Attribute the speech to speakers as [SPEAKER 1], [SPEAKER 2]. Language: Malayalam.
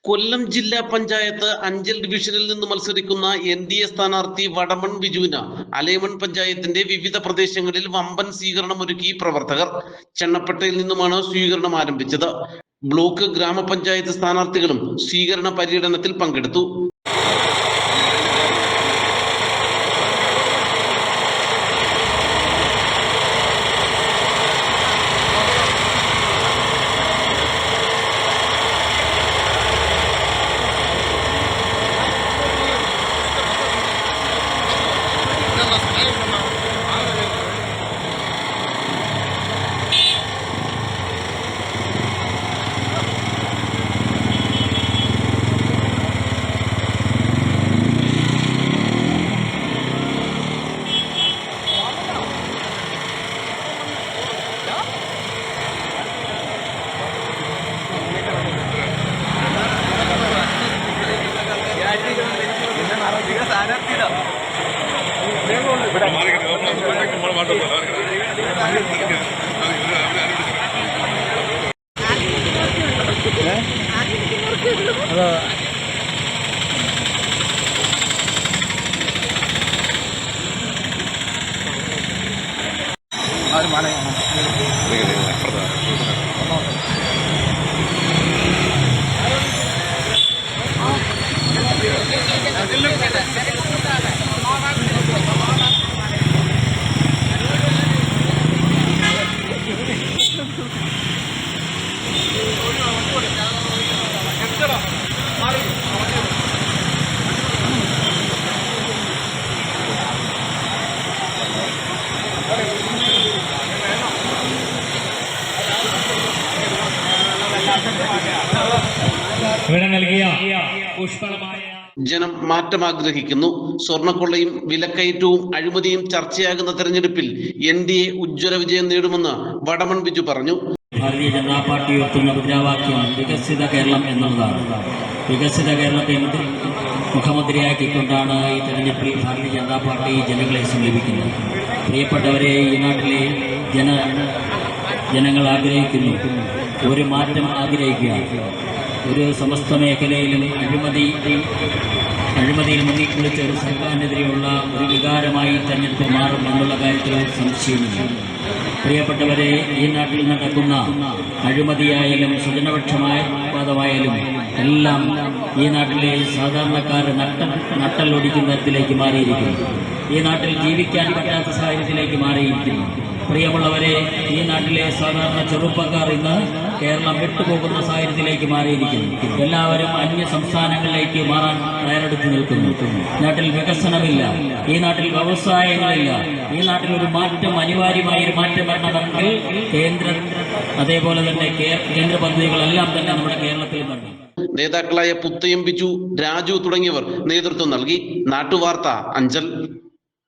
[SPEAKER 1] കൊല്ലം ജില്ലാ പഞ്ചായത്ത് അഞ്ചൽ ഡിവിഷനിൽ നിന്ന് മത്സരിക്കുന്ന NDA സ്ഥാനാർത്ഥി വടമൺ ബിജുവിന് അലൈമൺ പഞ്ചായത്തിന്റെ വിവിധ പ്രദേശങ്ങളിൽ വമ്പൻ സ്വീകരണം ഒരുക്കി പ്രവർത്തകർ. ചെണ്ണപ്പട്ടയിൽ നിന്നുമാണ് സ്വീകരണം ആരംഭിച്ചത്. ബ്ലോക്ക് ഗ്രാമപഞ്ചായത്ത് സ്ഥാനാർത്ഥികളും സ്വീകരണ പര്യടനത്തിൽ പങ്കെടുത്തു. ജനം മാറ്റം ആഗ്രഹിക്കുന്നു. സ്വർണ്ണക്കൊള്ളയും വിലക്കയറ്റവും അഴിമതിയും ചർച്ചയാകുന്ന തെരഞ്ഞെടുപ്പിൽ NDA ഉജ്ജ്വല വിജയം നേടുമെന്ന് വടമൺ ബിജു പറഞ്ഞു.
[SPEAKER 2] ഭാരതീയ ജനതാ പാർട്ടി ഉയർത്തുന്ന മുദ്രാവാക്യം വികസിത കേരളം എന്നുള്ളതാണ്. വികസിത കേരളത്തെ മുഖമുദ്രയാക്കിക്കൊണ്ടാണ് ഈ തെരഞ്ഞെടുപ്പിൽ ഭാരതീയ ജനതാ പാർട്ടി ജനങ്ങളെ സമീപിക്കുന്നത്. പ്രിയപ്പെട്ടവരെ, ഈ നാട്ടിലെ ജനങ്ങൾ ആഗ്രഹിക്കുന്നു, ഒരു മാറ്റം ആഗ്രഹിക്കുക. ഒരു സമസ്ത മേഖലയിലും അഴിമതിയിൽ മുങ്ങിക്കുളിച്ച ഒരു സർക്കാരിനെതിരെയുള്ള ഒരു വികാരമായി തെരഞ്ഞെടുപ്പ് മാറും എന്നുള്ള കാര്യത്തിൽ സംശയമില്ല. പ്രിയപ്പെട്ടവരെ, ഈ നാട്ടിൽ നടക്കുന്ന അഴിമതിയായാലും സ്വജനപക്ഷമായ വാദമായാലും എല്ലാം ഈ നാട്ടിലെ സാധാരണക്കാരെ നട്ടലൊടിക്കുന്ന തരത്തിലേക്ക് മാറിയിരിക്കുന്നു. ഈ നാട്ടിൽ ജീവിക്കാൻ പറ്റാത്ത സാഹചര്യത്തിലേക്ക് മാറിയിരിക്കുന്നു. പ്രിയമുള്ളവരെ, ഈ നാട്ടിലെ സാധാരണ ചെറുപ്പക്കാർ ഇന്ന് കേരളം വിട്ടുപോകുന്ന സാഹചര്യത്തിലേക്ക് മാറിയിരിക്കുന്നു. എല്ലാവരും അന്യ സംസ്ഥാനങ്ങളിലേക്ക് മാറാൻ തയ്യാറെടുത്ത് നിൽക്കുന്നു. നാട്ടിൽ വികസനമില്ല, ഈ നാട്ടിൽ വ്യവസായങ്ങളില്ല. ഈ നാട്ടിൽ ഒരു മാറ്റം, അനിവാര്യമായ ഒരു മാറ്റം വരണമെങ്കിൽ അതേപോലെ തന്നെ കേന്ദ്ര പദ്ധതികളെല്ലാം തന്നെ നമ്മുടെ കേരളത്തിൽ വന്നു.
[SPEAKER 1] നേതാക്കളായ പുത്തയം ബിജു, രാജു തുടങ്ങിയവർ നേതൃത്വം നൽകി. നാട്ടുവാർത്ത, അഞ്ചൽ.